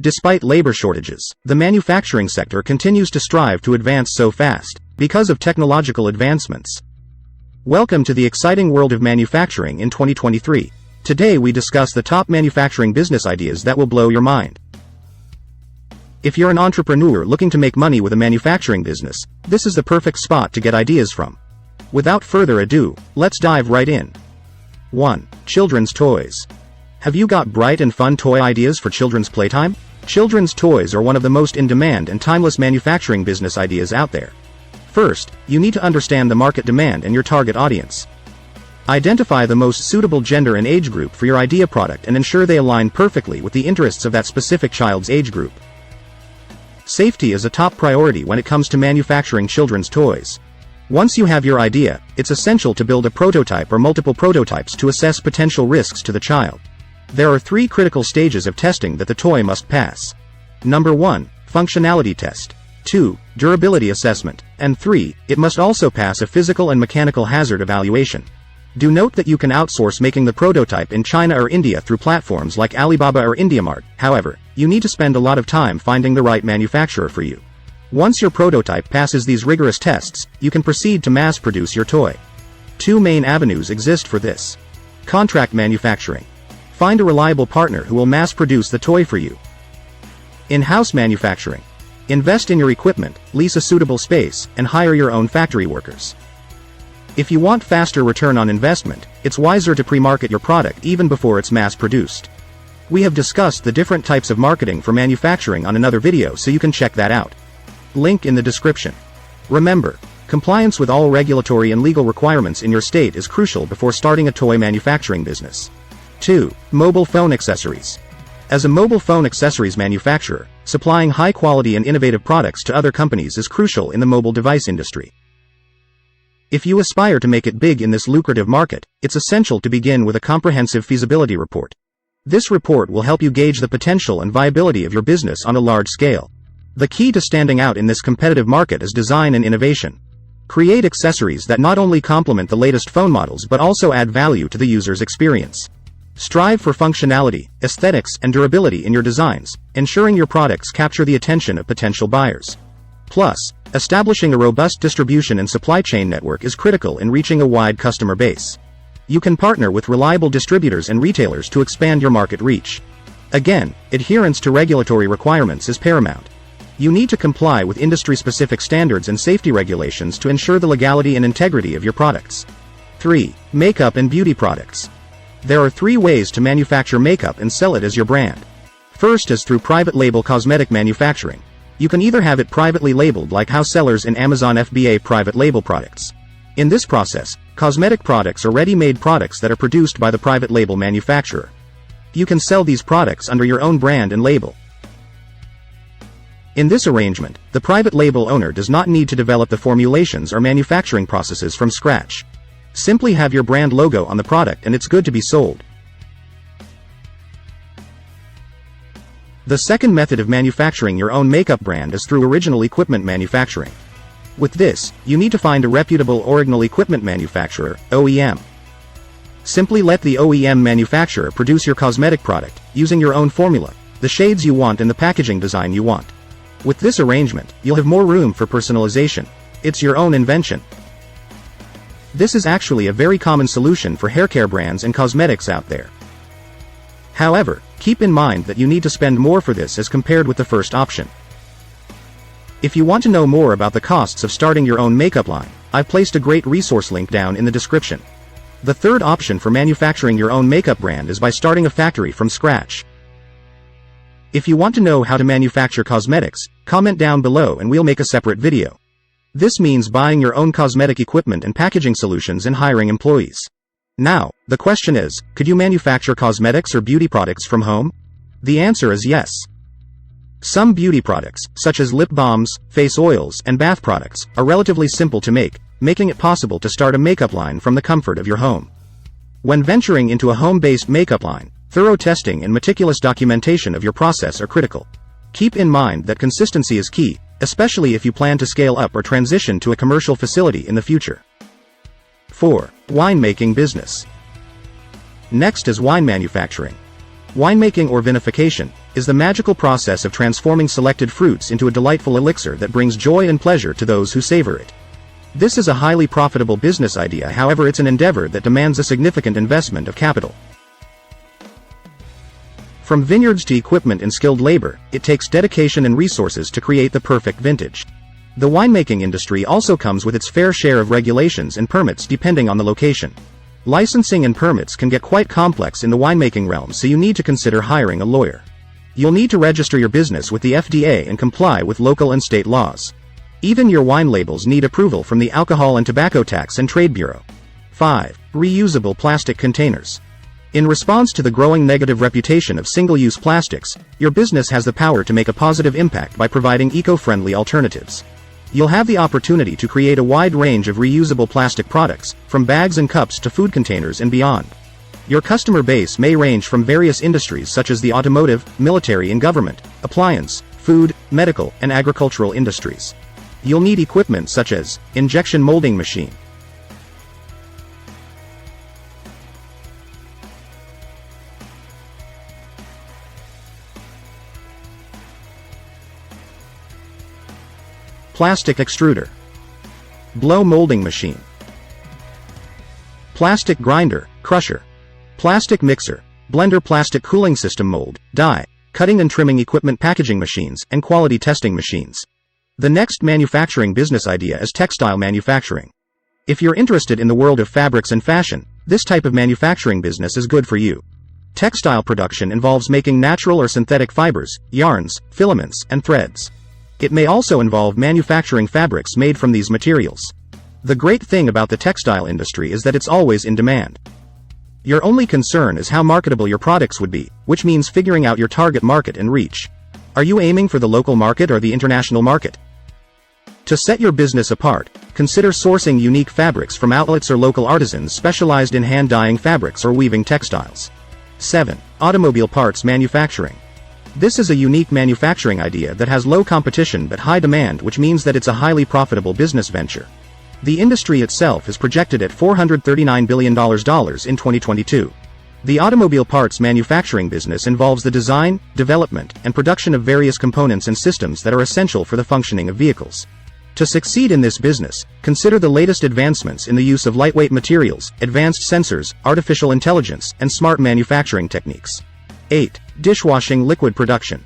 Despite labor shortages, the manufacturing sector continues to strive to advance so fast, because of technological advancements. Welcome to the exciting world of manufacturing in 2023. Today we discuss the top manufacturing business ideas that will blow your mind. If you're an entrepreneur looking to make money with a manufacturing business, this is the perfect spot to get ideas from. Without further ado, let's dive right in. 1. Children's toys. Have you got bright and fun toy ideas for children's playtime? Children's toys are one of the most in-demand and timeless manufacturing business ideas out there. First, you need to understand the market demand and your target audience. Identify the most suitable gender and age group for your idea product and ensure they align perfectly with the interests of that specific child's age group. Safety is a top priority when it comes to manufacturing children's toys. Once you have your idea, it's essential to build a prototype or multiple prototypes to assess potential risks to the child. There are 3 critical stages of testing that the toy must pass. Number 1, functionality test. 2, durability assessment. And 3, it must also pass a physical and mechanical hazard evaluation. Do note that you can outsource making the prototype in China or India through platforms like Alibaba or IndiaMart. However, you need to spend a lot of time finding the right manufacturer for you. Once your prototype passes these rigorous tests, you can proceed to mass produce your toy. 2 main avenues exist for this. Contract manufacturing. Find a reliable partner who will mass produce the toy for you. In-house manufacturing. Invest in your equipment, lease a suitable space, and hire your own factory workers. If you want faster return on investment, it's wiser to pre-market your product even before it's mass-produced. We have discussed the different types of marketing for manufacturing on another video, so you can check that out. Link in the description. Remember, compliance with all regulatory and legal requirements in your state is crucial before starting a toy manufacturing business. 2. Mobile phone accessories. As a mobile phone accessories manufacturer, supplying high-quality and innovative products to other companies is crucial in the mobile device industry. If you aspire to make it big in this lucrative market, it's essential to begin with a comprehensive feasibility report. This report will help you gauge the potential and viability of your business on a large scale. The key to standing out in this competitive market is design and innovation. Create accessories that not only complement the latest phone models but also add value to the user's experience. Strive for functionality, aesthetics, and durability in your designs, ensuring your products capture the attention of potential buyers. Plus, establishing a robust distribution and supply chain network is critical in reaching a wide customer base. You can partner with reliable distributors and retailers to expand your market reach. Again, adherence to regulatory requirements is paramount. You need to comply with industry-specific standards and safety regulations to ensure the legality and integrity of your products. 3. Makeup and beauty products. There are 3 ways to manufacture makeup and sell it as your brand. First is through private label cosmetic manufacturing. You can either have it privately labeled like how sellers in Amazon FBA private label products. In this process, cosmetic products are ready-made products that are produced by the private label manufacturer. You can sell these products under your own brand and label. In this arrangement, the private label owner does not need to develop the formulations or manufacturing processes from scratch. Simply have your brand logo on the product and it's good to be sold. The second method of manufacturing your own makeup brand is through original equipment manufacturing. With this, you need to find a reputable original equipment manufacturer, OEM. Simply let the OEM manufacturer produce your cosmetic product, using your own formula, the shades you want and the packaging design you want. With this arrangement, you'll have more room for personalization. It's your own invention. This is actually a very common solution for haircare brands and cosmetics out there. However, keep in mind that you need to spend more for this as compared with the first option. If you want to know more about the costs of starting your own makeup line, I've placed a great resource link down in the description. The third option for manufacturing your own makeup brand is by starting a factory from scratch. If you want to know how to manufacture cosmetics, comment down below and we'll make a separate video. This means buying your own cosmetic equipment and packaging solutions and hiring employees. Now, the question is, could you manufacture cosmetics or beauty products from home? The answer is yes. Some beauty products, such as lip balms, face oils, and bath products, are relatively simple to make, making it possible to start a makeup line from the comfort of your home. When venturing into a home-based makeup line, thorough testing and meticulous documentation of your process are critical. Keep in mind that consistency is key, especially if you plan to scale up or transition to a commercial facility in the future. 4. Winemaking business. Next is wine manufacturing. Winemaking or vinification, is the magical process of transforming selected fruits into a delightful elixir that brings joy and pleasure to those who savor it. This is a highly profitable business idea, however it's an endeavor that demands a significant investment of capital. From vineyards to equipment and skilled labor, it takes dedication and resources to create the perfect vintage. The winemaking industry also comes with its fair share of regulations and permits depending on the location. Licensing and permits can get quite complex in the winemaking realm, so you need to consider hiring a lawyer. You'll need to register your business with the FDA and comply with local and state laws. Even your wine labels need approval from the Alcohol and Tobacco Tax and Trade Bureau. 5. Reusable plastic containers. In response to the growing negative reputation of single-use plastics, your business has the power to make a positive impact by providing eco-friendly alternatives. You'll have the opportunity to create a wide range of reusable plastic products, from bags and cups to food containers and beyond. Your customer base may range from various industries such as the automotive, military and government, appliance, food, medical, and agricultural industries. You'll need equipment such as injection molding machine, plastic extruder, blow molding machine, plastic grinder, crusher, plastic mixer, blender, plastic cooling system, mold, die, cutting and trimming equipment, packaging machines, and quality testing machines. The next manufacturing business idea is textile manufacturing. If you're interested in the world of fabrics and fashion, this type of manufacturing business is good for you. Textile production involves making natural or synthetic fibers, yarns, filaments, and threads. It may also involve manufacturing fabrics made from these materials. The great thing about the textile industry is that it's always in demand. Your only concern is how marketable your products would be, which means figuring out your target market and reach. Are you aiming for the local market or the international market? To set your business apart, consider sourcing unique fabrics from outlets or local artisans specialized in hand-dyeing fabrics or weaving textiles. 7. Automobile parts manufacturing. This is a unique manufacturing idea that has low competition but high demand, which means that it's a highly profitable business venture. The industry itself is projected at $439 billion in 2022. The automobile parts manufacturing business involves the design, development, and production of various components and systems that are essential for the functioning of vehicles. To succeed in this business, consider the latest advancements in the use of lightweight materials, advanced sensors, artificial intelligence, and smart manufacturing techniques. 8. Dishwashing liquid production.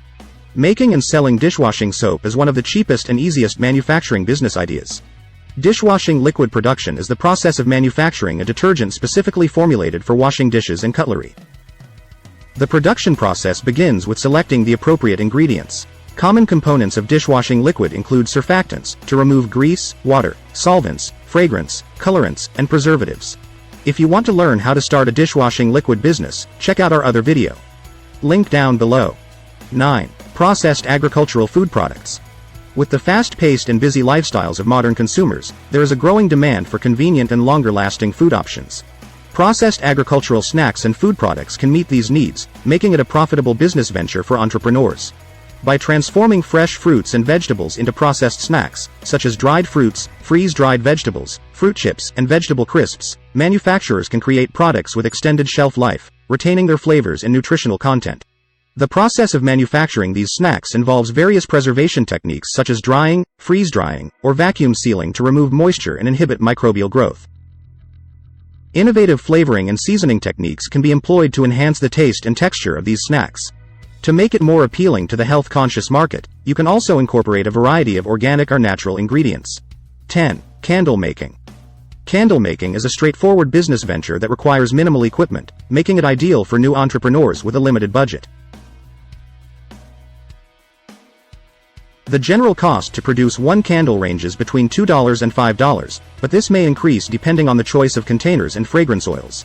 Making and selling dishwashing soap is one of the cheapest and easiest manufacturing business ideas. Dishwashing liquid production is the process of manufacturing a detergent specifically formulated for washing dishes and cutlery. The production process begins with selecting the appropriate ingredients. Common components of dishwashing liquid include surfactants, to remove grease, water, solvents, fragrance, colorants, and preservatives. If you want to learn how to start a dishwashing liquid business, check out our other video. Link down below. 9. Processed agricultural food products. With the fast-paced and busy lifestyles of modern consumers, there is a growing demand for convenient and longer-lasting food options. Processed agricultural snacks and food products can meet these needs, making it a profitable business venture for entrepreneurs. By transforming fresh fruits and vegetables into processed snacks, such as dried fruits, freeze-dried vegetables, fruit chips, and vegetable crisps, manufacturers can create products with extended shelf life, retaining their flavors and nutritional content. The process of manufacturing these snacks involves various preservation techniques such as drying, freeze-drying, or vacuum sealing to remove moisture and inhibit microbial growth. Innovative flavoring and seasoning techniques can be employed to enhance the taste and texture of these snacks. To make it more appealing to the health-conscious market, you can also incorporate a variety of organic or natural ingredients. 10. Candle making. Candle making is a straightforward business venture that requires minimal equipment, making it ideal for new entrepreneurs with a limited budget. The general cost to produce one candle ranges between $2 and $5, but this may increase depending on the choice of containers and fragrance oils.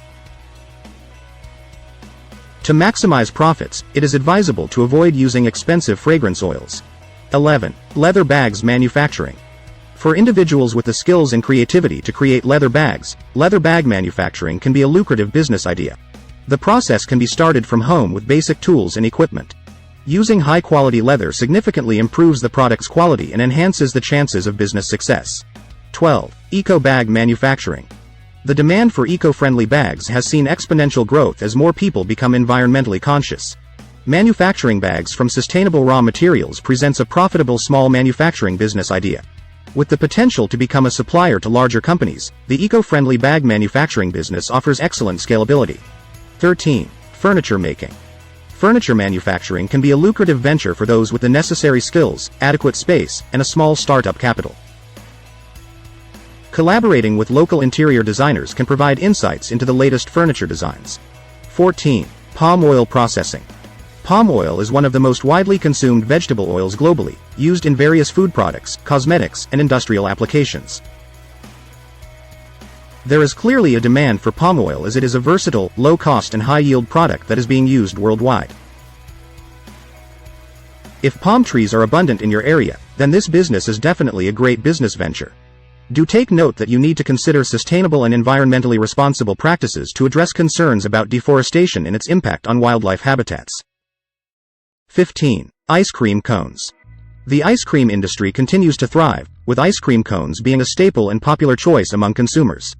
To maximize profits, it is advisable to avoid using expensive fragrance oils. 11. Leather bags manufacturing. For individuals with the skills and creativity to create leather bags, leather bag manufacturing can be a lucrative business idea. The process can be started from home with basic tools and equipment. Using high-quality leather significantly improves the product's quality and enhances the chances of business success. 12. Eco bag manufacturing. The demand for eco-friendly bags has seen exponential growth as more people become environmentally conscious. Manufacturing bags from sustainable raw materials presents a profitable small manufacturing business idea. With the potential to become a supplier to larger companies, the eco-friendly bag manufacturing business offers excellent scalability. 13. Furniture making. Furniture manufacturing can be a lucrative venture for those with the necessary skills, adequate space, and a small startup capital. Collaborating with local interior designers can provide insights into the latest furniture designs. 14. Palm oil processing. Palm oil is one of the most widely consumed vegetable oils globally, used in various food products, cosmetics, and industrial applications. There is clearly a demand for palm oil as it is a versatile, low-cost and high-yield product that is being used worldwide. If palm trees are abundant in your area, then this business is definitely a great business venture. Do take note that you need to consider sustainable and environmentally responsible practices to address concerns about deforestation and its impact on wildlife habitats. 15. Ice cream cones. The ice cream industry continues to thrive, with ice cream cones being a staple and popular choice among consumers.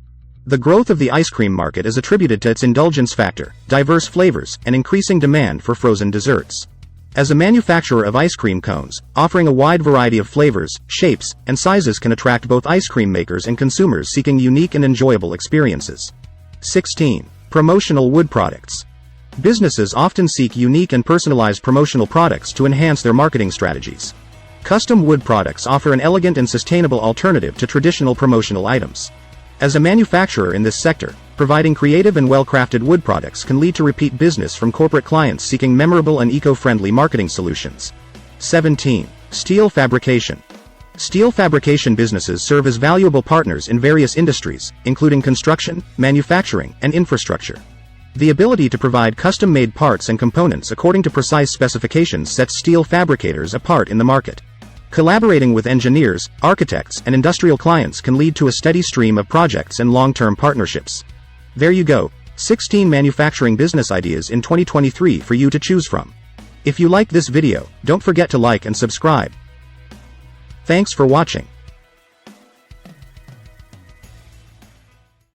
The growth of the ice cream market is attributed to its indulgence factor, diverse flavors, and increasing demand for frozen desserts. As a manufacturer of ice cream cones, offering a wide variety of flavors, shapes, and sizes can attract both ice cream makers and consumers seeking unique and enjoyable experiences. 16. Promotional wood products. Businesses often seek unique and personalized promotional products to enhance their marketing strategies. Custom wood products offer an elegant and sustainable alternative to traditional promotional items. As a manufacturer in this sector, providing creative and well-crafted wood products can lead to repeat business from corporate clients seeking memorable and eco-friendly marketing solutions. 17. Steel fabrication. Steel fabrication businesses serve as valuable partners in various industries, including construction, manufacturing, and infrastructure. The ability to provide custom-made parts and components according to precise specifications sets steel fabricators apart in the market. Collaborating with engineers, architects, and industrial clients can lead to a steady stream of projects and long-term partnerships. There you go, 16 manufacturing business ideas in 2023 for you to choose from. If you liked this video, don't forget to like and subscribe. Thanks for watching.